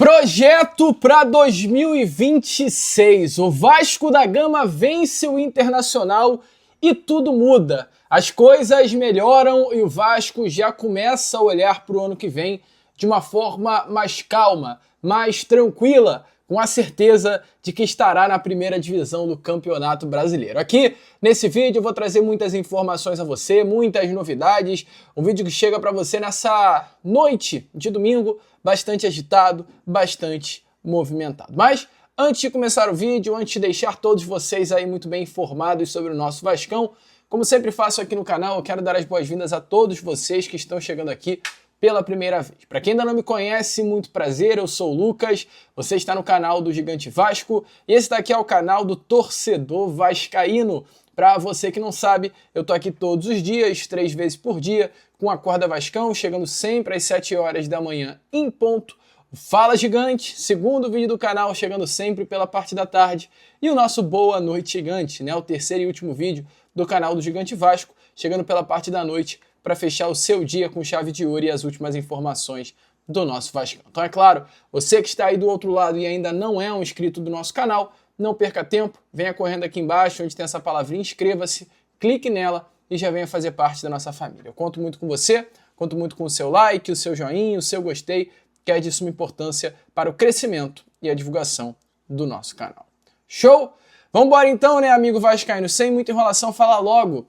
Projeto para 2026. O Vasco da Gama vence o Internacional e tudo muda. As coisas melhoram e o Vasco já começa a olhar para o ano que vem de uma forma mais calma, mais tranquila, com a certeza de que estará na primeira divisão do Campeonato Brasileiro. Aqui, nesse vídeo, eu vou trazer muitas informações a você, muitas novidades, um vídeo que chega para você nessa noite de domingo, bastante agitado, bastante movimentado. Mas, antes de começar o vídeo, antes de deixar todos vocês aí muito bem informados sobre o nosso Vascão, como sempre faço aqui no canal, eu quero dar as boas-vindas a todos vocês que estão chegando aqui pela primeira vez. Para quem ainda não me conhece, muito prazer, eu sou o Lucas, você está no canal do Gigante Vasco e esse daqui é o canal do Torcedor Vascaíno. Para você que não sabe, eu tô aqui todos os dias, 3 vezes por dia, com a Corda Vascão, chegando sempre às 7 horas da manhã em ponto. O Fala Gigante, segundo vídeo do canal, chegando sempre pela parte da tarde. E o nosso Boa Noite Gigante, né? O terceiro e último vídeo do canal do Gigante Vasco, chegando pela parte da noite, para fechar o seu dia com chave de ouro e as últimas informações do nosso Vascão. Então é claro, você que está aí do outro lado e ainda não é um inscrito do nosso canal, não perca tempo, venha correndo aqui embaixo onde tem essa palavrinha, inscreva-se, clique nela e já venha fazer parte da nossa família. Eu conto muito com você, conto muito com o seu like, o seu joinha, o seu gostei, que é de suma importância para o crescimento e a divulgação do nosso canal. Show? Vamos embora então, né, amigo vascaíno? Sem muita enrolação, falar logo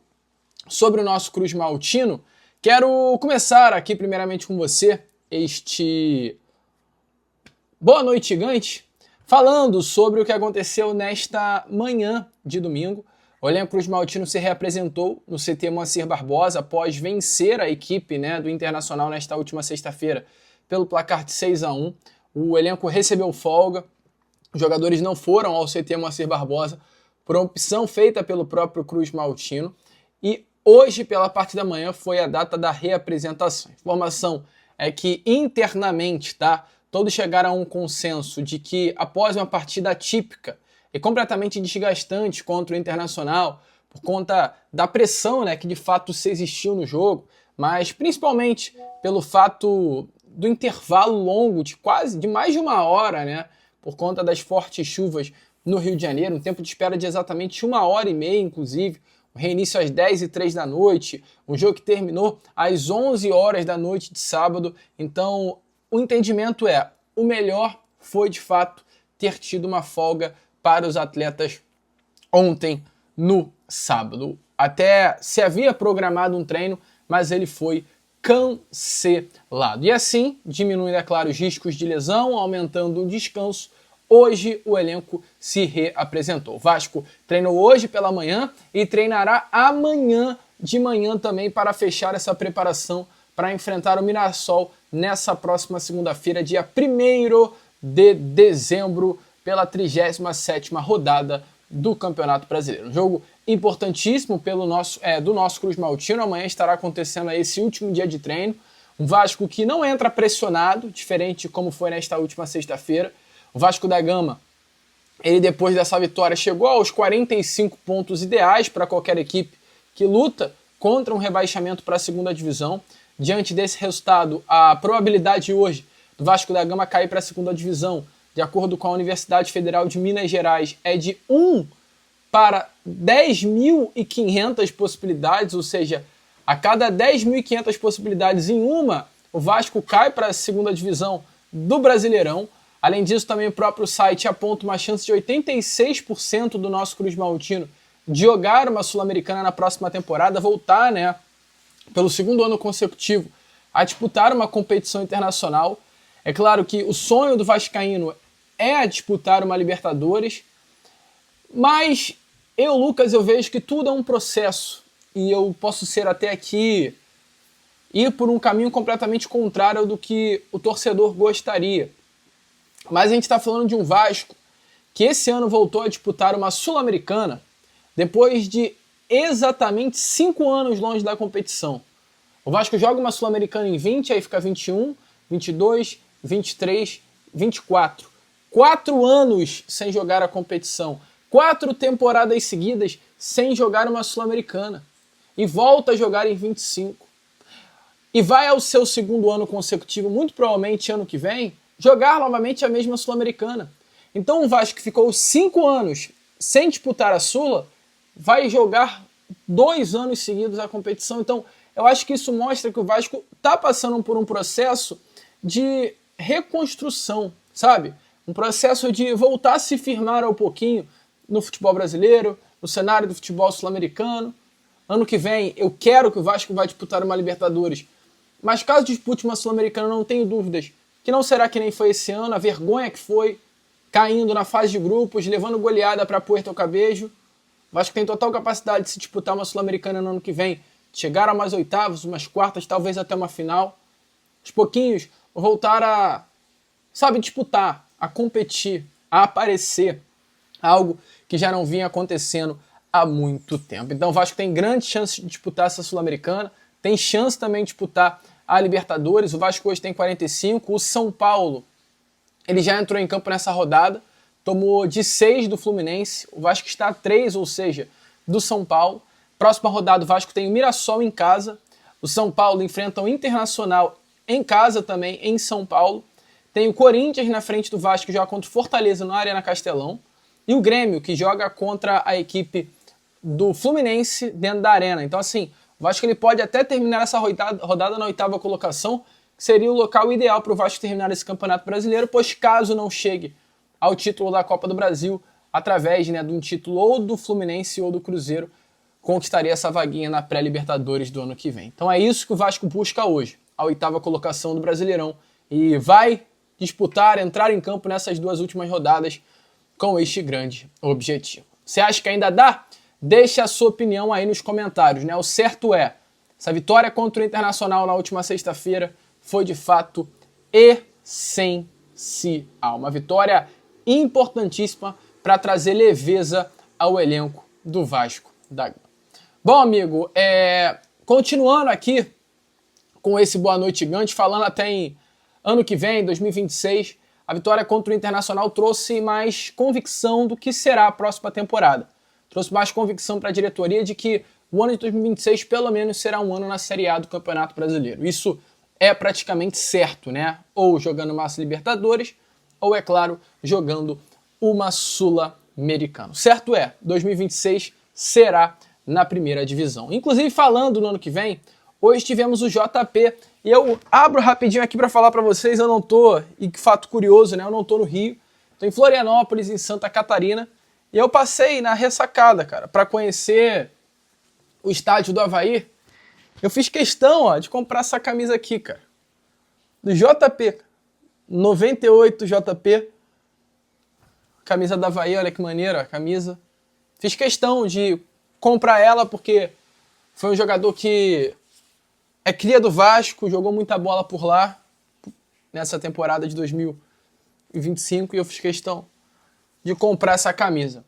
sobre o nosso Cruz Maltino. Quero começar aqui primeiramente com você este Boa Noite Gigante, falando sobre o que aconteceu nesta manhã de domingo. O elenco Cruz Maltino se reapresentou no CT Moacir Barbosa após vencer a equipe, né, do Internacional nesta última sexta-feira pelo placar de 6-1. O elenco recebeu folga, os jogadores não foram ao CT Moacir Barbosa por uma opção feita pelo próprio Cruz Maltino e hoje, pela parte da manhã, foi a data da reapresentação. A informação é que internamente, tá, todos chegaram a um consenso de que após uma partida atípica e completamente desgastante contra o Internacional, por conta da pressão, né, que de fato se existiu no jogo, mas principalmente pelo fato do intervalo longo de mais de uma hora, né, por conta das fortes chuvas no Rio de Janeiro, um tempo de espera de exatamente 1h30, inclusive, um reinício às 10h03 da noite, um jogo que terminou às 11 horas da noite de sábado. Então, o entendimento é, o melhor foi, de fato, ter tido uma folga para os atletas ontem, no sábado. Até se havia programado um treino, mas ele foi cancelado. E assim, diminuindo, é claro, os riscos de lesão, aumentando o descanso. Hoje o elenco se reapresentou. O Vasco treinou hoje pela manhã e treinará amanhã de manhã também para fechar essa preparação para enfrentar o Mirassol nessa próxima segunda-feira, dia 1º de dezembro, pela 37ª rodada do Campeonato Brasileiro. Um jogo importantíssimo do nosso Cruz Maltino. Amanhã estará acontecendo esse último dia de treino. Um Vasco que não entra pressionado, diferente de como foi nesta última sexta-feira. O Vasco da Gama, ele depois dessa vitória chegou aos 45 pontos ideais para qualquer equipe que luta contra um rebaixamento para a segunda divisão. Diante desse resultado, a probabilidade hoje do Vasco da Gama cair para a segunda divisão, de acordo com a Universidade Federal de Minas Gerais, é de 1 para 10.500 possibilidades, ou seja, a cada 10.500 possibilidades em uma, o Vasco cai para a segunda divisão do Brasileirão. Além disso, também o próprio site aponta uma chance de 86% do nosso Cruz Maltino de jogar uma Sul-Americana na próxima temporada, voltar, né, pelo segundo ano consecutivo a disputar uma competição internacional. É claro que o sonho do vascaíno é disputar uma Libertadores, mas Lucas, eu vejo que tudo é um processo e eu posso ser até aqui ir por um caminho completamente contrário do que o torcedor gostaria. Mas a gente está falando de um Vasco que esse ano voltou a disputar uma Sul-Americana depois de exatamente 5 anos longe da competição. O Vasco joga uma Sul-Americana em 20, aí fica 21, 22, 23, 24. 4 anos sem jogar a competição. 4 temporadas seguidas sem jogar uma Sul-Americana. E volta a jogar em 25. E vai ao seu segundo ano consecutivo, muito provavelmente ano que vem, jogar novamente a mesma Sul-Americana. Então o Vasco ficou 5 anos sem disputar a Sula, vai jogar 2 anos seguidos a competição. Então eu acho que isso mostra que o Vasco está passando por um processo de reconstrução, sabe? Um processo de voltar a se firmar um pouquinho no futebol brasileiro, no cenário do futebol sul-americano. Ano que vem eu quero que o Vasco vai disputar uma Libertadores, mas caso dispute uma Sul-Americana, não tenho dúvidas que não será que nem foi esse ano, a vergonha que foi, caindo na fase de grupos, levando goleada para Puerto Cabello. O Vasco tem total capacidade de se disputar uma Sul-Americana no ano que vem, chegar a umas oitavas, umas quartas, talvez até uma final. Aos pouquinhos, voltar a, sabe, disputar, a competir, a aparecer, algo que já não vinha acontecendo há muito tempo. Então o Vasco tem grande chance de disputar essa Sul-Americana, tem chance também de disputar a Libertadores. O Vasco hoje tem 45, o São Paulo, ele já entrou em campo nessa rodada, tomou de 6 do Fluminense, o Vasco está a 3, ou seja, do São Paulo. Próxima rodada o Vasco tem o Mirassol em casa, o São Paulo enfrenta o Internacional em casa também, em São Paulo. Tem o Corinthians na frente do Vasco, que joga contra o Fortaleza na Arena Castelão, e o Grêmio, que joga contra a equipe do Fluminense dentro da Arena. Então assim, o Vasco ele pode até terminar essa rodada na 8ª colocação, que seria o local ideal para o Vasco terminar esse Campeonato Brasileiro, pois caso não chegue ao título da Copa do Brasil, através de um título ou do Fluminense ou do Cruzeiro, conquistaria essa vaguinha na pré-Libertadores do ano que vem. Então é isso que o Vasco busca hoje, a 8ª colocação do Brasileirão, e vai disputar, entrar em campo nessas 2 últimas rodadas com este grande objetivo. Você acha que ainda dá? Deixe a sua opinião aí nos comentários, né? O certo é, essa vitória contra o Internacional na última sexta-feira foi de fato essencial. Uma vitória importantíssima para trazer leveza ao elenco do Vasco da Gama. Bom, amigo, continuando aqui com esse Boa Noite Gigante, falando até em ano que vem, 2026, a vitória contra o Internacional trouxe mais convicção do que será a próxima temporada. Trouxe mais convicção para a diretoria de que o ano de 2026 pelo menos será um ano na Série A do Campeonato Brasileiro. Isso é praticamente certo, né? Ou jogando uma Libertadores, ou, é claro, jogando uma Sul-Americana. Certo é, 2026 será na primeira divisão. Inclusive, falando no ano que vem, hoje tivemos o JP, e eu abro rapidinho aqui para falar para vocês, eu não tô, e que fato curioso, né? Eu não tô no Rio, tô em Florianópolis, em Santa Catarina, e eu passei na ressacada, cara, para conhecer o estádio do Avaí. Eu fiz questão, de comprar essa camisa aqui, cara. Do JP. 98 JP. Camisa da Avaí, olha que maneira a camisa. Fiz questão de comprar ela porque foi um jogador que é cria do Vasco, jogou muita bola por lá nessa temporada de 2025 e eu fiz questão de comprar essa camisa.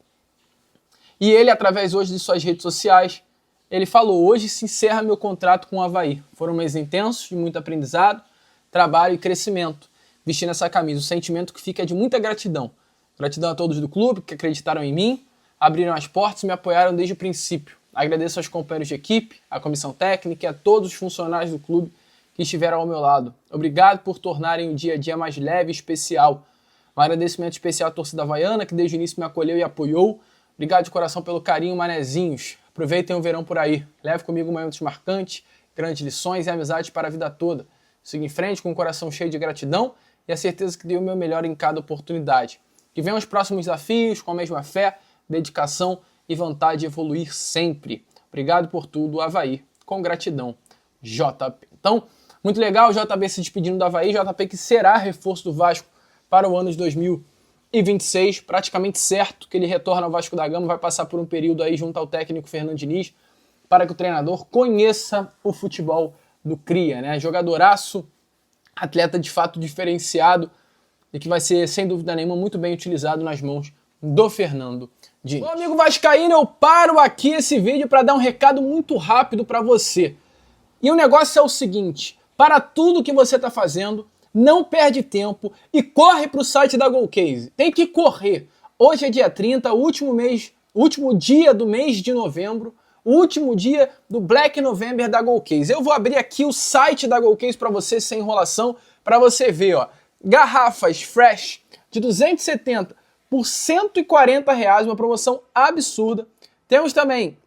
E ele, através hoje de suas redes sociais, ele falou: hoje se encerra meu contrato com o Avaí. Foram meses intensos, de muito aprendizado, trabalho e crescimento. Vestindo essa camisa, o sentimento que fica é de muita gratidão. Gratidão a todos do clube que acreditaram em mim, abriram as portas e me apoiaram desde o princípio. Agradeço aos companheiros de equipe, à comissão técnica e a todos os funcionários do clube que estiveram ao meu lado. Obrigado por tornarem o dia a dia mais leve e especial. Um agradecimento especial à torcida havaiana, que desde o início me acolheu e apoiou. Obrigado de coração pelo carinho, manezinhos. Aproveitem o verão por aí. Leve comigo momentos marcantes, grandes lições e amizades para a vida toda. Siga em frente com o coração cheio de gratidão e a certeza que dei o meu melhor em cada oportunidade. Que venham os próximos desafios com a mesma fé, dedicação e vontade de evoluir sempre. Obrigado por tudo, Avaí. Com gratidão, JP. Então, muito legal o JP se despedindo do Avaí. JP que será reforço do Vasco para o ano de 2026. Praticamente certo que ele retorna ao Vasco da Gama. Vai passar por um período aí junto ao técnico Fernando Diniz para que o treinador conheça o futebol do Cria, né? Jogadoraço, atleta de fato diferenciado e que vai ser, sem dúvida nenhuma, muito bem utilizado nas mãos do Fernando Diniz. Bom, amigo vascaíno, eu paro aqui esse vídeo para dar um recado muito rápido para você. E o negócio é o seguinte: para tudo que você está fazendo, não perde tempo e corre para o site da Golcase. Tem que correr. Hoje é dia 30, último dia do mês de novembro, o último dia do Black November da Golcase. Eu vou abrir aqui o site da Golcase para você, sem enrolação, para você ver, ó. garrafas fresh de 270 por R$140, uma promoção absurda. Temos também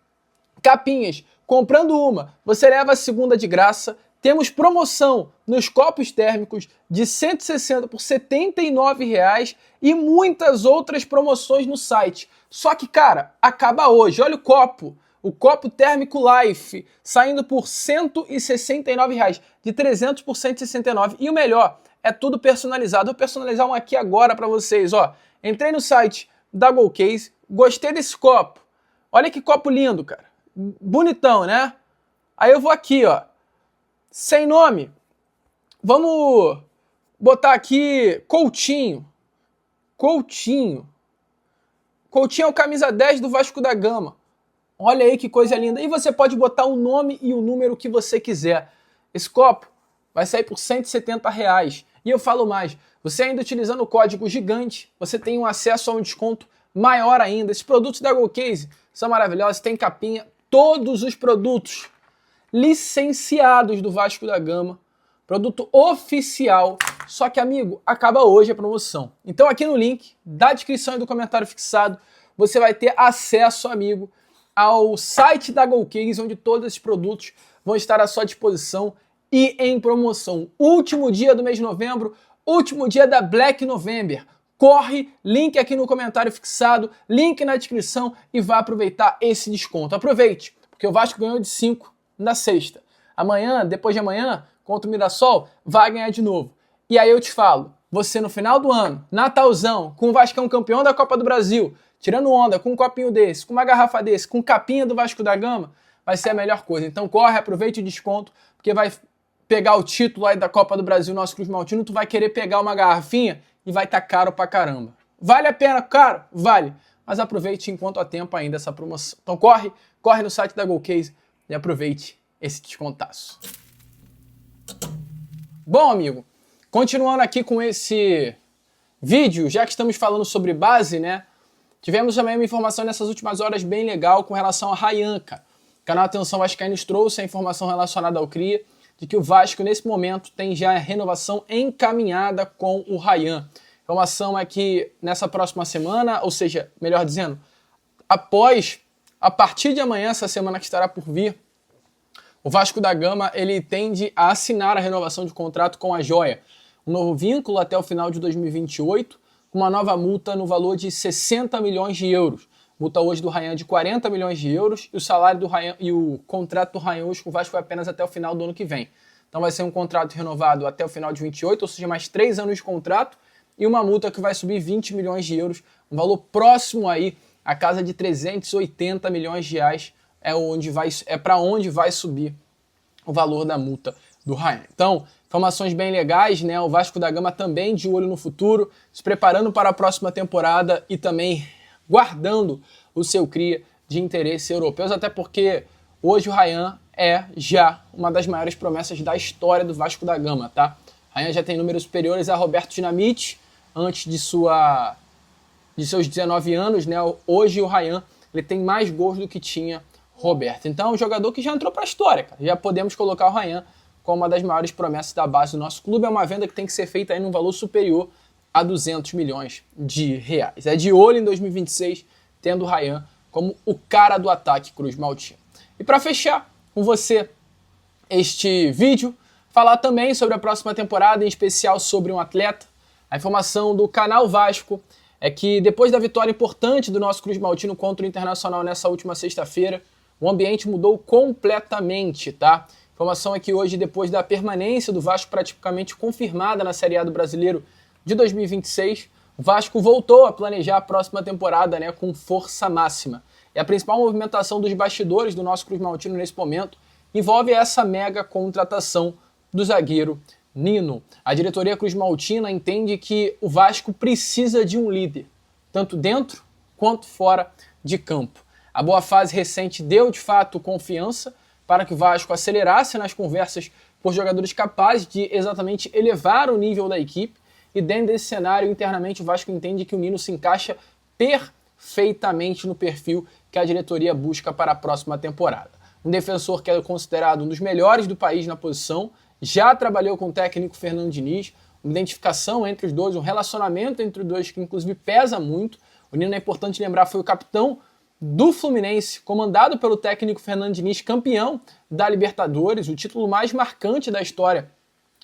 capinhas, comprando uma, você leva a segunda de graça. Temos promoção nos copos térmicos de 160 por R$79 e muitas outras promoções no site. Só que, cara, acaba hoje. Olha o copo térmico Life, saindo por R$169, de 300 por 169. E o melhor, é tudo personalizado. Vou personalizar um aqui agora para vocês, ó. Entrei no site da GoCase, gostei desse copo. Olha que copo lindo, cara. Bonitão, né? Aí eu vou aqui, ó. Sem nome. Vamos botar aqui Coutinho. Coutinho é o camisa 10 do Vasco da Gama. Olha aí que coisa linda. E você pode botar o nome e o número que você quiser. Esse copo vai sair por R$170. E eu falo mais, você ainda utilizando o código GIGANTE, você tem um acesso a um desconto maior ainda. Esses produtos da GoCase são maravilhosos, tem capinha, todos os produtos licenciados do Vasco da Gama, produto oficial. Só que, amigo, acaba hoje a promoção. Então aqui no link da descrição e do comentário fixado, você vai ter acesso, amigo, ao site da GoCase, onde todos esses produtos vão estar à sua disposição e em promoção. Último dia do mês de novembro, último dia da Black November. Corre, link aqui no comentário fixado, link na descrição e vá aproveitar esse desconto. Aproveite, porque o Vasco ganhou de 5 na sexta. Amanhã, depois de amanhã, contra o Mirassol, vai ganhar de novo. E aí eu te falo, você no final do ano, Natalzão, com o Vascão campeão da Copa do Brasil, tirando onda com um copinho desse, com uma garrafa desse, com capinha do Vasco da Gama, vai ser a melhor coisa. Então corre, aproveite o desconto, porque vai pegar o título aí da Copa do Brasil, nosso Cruz Maltino, tu vai querer pegar uma garrafinha e vai estar caro pra caramba. Vale a pena, caro? Vale. Mas aproveite enquanto há tempo ainda essa promoção. Então corre no site da GoCase e aproveite esse descontaço. Bom, amigo, continuando aqui com esse vídeo, já que estamos falando sobre base, né? Tivemos também uma informação nessas últimas horas bem legal com relação a Ryan, cara. O canal Atenção Vascaínos trouxe a informação relacionada ao CRIA, de que o Vasco, nesse momento, tem já a renovação encaminhada com o Ryan. A informação é que nessa próxima semana, ou seja, melhor dizendo, a partir de amanhã, essa semana que estará por vir, o Vasco da Gama ele tende a assinar a renovação de contrato com a Joia. Um novo vínculo até o final de 2028, com uma nova multa no valor de 60 milhões de euros. Multa hoje do Ryan de 40 milhões de euros e o salário do Ryan e o contrato do Ryan hoje com o Vasco é apenas até o final do ano que vem. Então vai ser um contrato renovado até o final de 28, ou seja, mais 3 anos de contrato e uma multa que vai subir 20 milhões de euros, um valor próximo aí à casa de 380 milhões de reais, para onde vai subir o valor da multa do Ryan. Então, informações bem legais, né? O Vasco da Gama também de olho no futuro, se preparando para a próxima temporada e também guardando o seu CRIA de interesses europeus, até porque hoje o Ryan é já uma das maiores promessas da história do Vasco da Gama, tá? Ryan já tem números superiores a Roberto Dinamite antes de seus 19 anos, né? Hoje o Ryan ele tem mais gols do que tinha Roberto. Então é um jogador que já entrou para a história, cara. Já podemos colocar o Ryan como uma das maiores promessas da base do nosso clube. É uma venda que tem que ser feita aí num valor superior a 200 milhões de reais. É de olho em 2026, tendo o Ryan como o cara do ataque Cruz Maltino. E para fechar com você este vídeo, falar também sobre a próxima temporada, em especial sobre um atleta. A informação do canal Vasco é que depois da vitória importante do nosso Cruz Maltino contra o Internacional nessa última sexta-feira, o ambiente mudou completamente, tá? A informação é que hoje, depois da permanência do Vasco praticamente confirmada na Série A do Brasileiro de 2026, o Vasco voltou a planejar a próxima temporada, né, com força máxima. E a principal movimentação dos bastidores do nosso Cruz Maltino nesse momento envolve essa mega contratação do zagueiro Nino. A diretoria Cruz Maltina entende que o Vasco precisa de um líder, tanto dentro quanto fora de campo. A boa fase recente deu, de fato, confiança para que o Vasco acelerasse nas conversas por jogadores capazes de exatamente elevar o nível da equipe. E dentro desse cenário, internamente, o Vasco entende que o Nino se encaixa perfeitamente no perfil que a diretoria busca para a próxima temporada. Um defensor que é considerado um dos melhores do país na posição, já trabalhou com o técnico Fernando Diniz, uma identificação entre os dois, um relacionamento entre os dois que inclusive pesa muito. O Nino, é importante lembrar, foi o capitão do Fluminense, comandado pelo técnico Fernando Diniz, campeão da Libertadores, o título mais marcante da história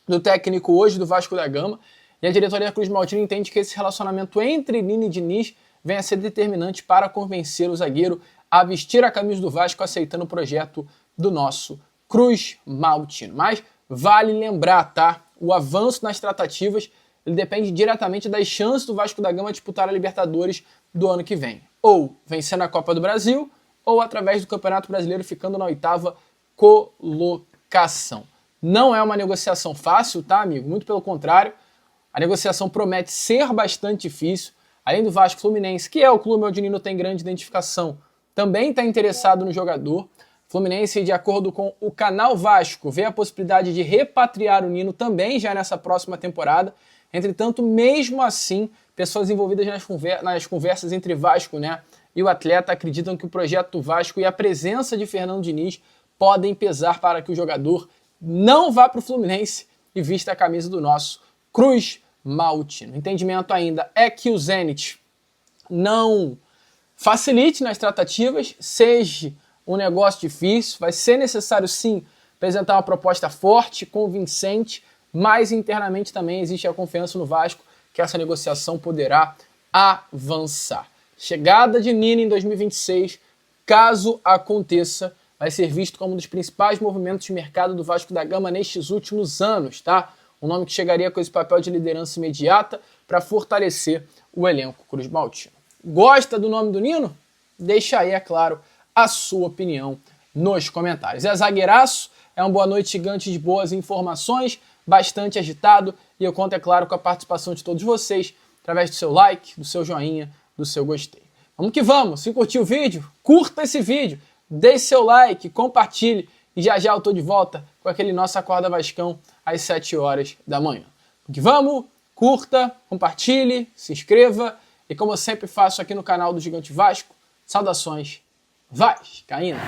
do técnico hoje do Vasco da Gama. E a diretoria da Cruz Maltina entende que esse relacionamento entre Nino e Diniz vem a ser determinante para convencer o zagueiro a vestir a camisa do Vasco, aceitando o projeto do nosso Cruz Maltino. Mas vale lembrar, tá? O avanço nas tratativas ele depende diretamente das chances do Vasco da Gama disputar a Libertadores do ano que vem. Ou vencendo a Copa do Brasil, ou através do Campeonato Brasileiro ficando na 8ª colocação. Não é uma negociação fácil, tá, amigo? Muito pelo contrário. A negociação promete ser bastante difícil. Além do Vasco, Fluminense, que é o clube onde o Nino tem grande identificação, também está interessado no jogador. Fluminense, de acordo com o canal Vasco, vê a possibilidade de repatriar o Nino também já nessa próxima temporada. Entretanto, mesmo assim, pessoas envolvidas nas conversas entre Vasco, né, e o atleta acreditam que o projeto do Vasco e a presença de Fernando Diniz podem pesar para que o jogador não vá para o Fluminense e vista a camisa do nosso Cruz Maltino. O entendimento ainda é que o Zenit não facilite nas tratativas, seja um negócio difícil, vai ser necessário sim apresentar uma proposta forte, convincente, mas internamente também existe a confiança no Vasco que essa negociação poderá avançar. Chegada de Nino em 2026, caso aconteça, vai ser visto como um dos principais movimentos de mercado do Vasco da Gama nestes últimos anos, tá? Um nome que chegaria com esse papel de liderança imediata para fortalecer o elenco Cruz Maltino. Gosta do nome do Nino? Deixa aí, é claro, a sua opinião nos comentários. É zagueiraço, é uma boa noite gigante de boas informações, bastante agitado, e eu conto, é claro, com a participação de todos vocês, através do seu like, do seu joinha, do seu gostei. Vamos que vamos! Se curtiu o vídeo, curta esse vídeo, deixe seu like, compartilhe, e já já eu tô de volta com aquele nosso Acorda Vascão às 7 horas da manhã. Vamos que vamos! Curta, compartilhe, se inscreva, e como eu sempre faço aqui no canal do Gigante Vasco, saudações vascaínas!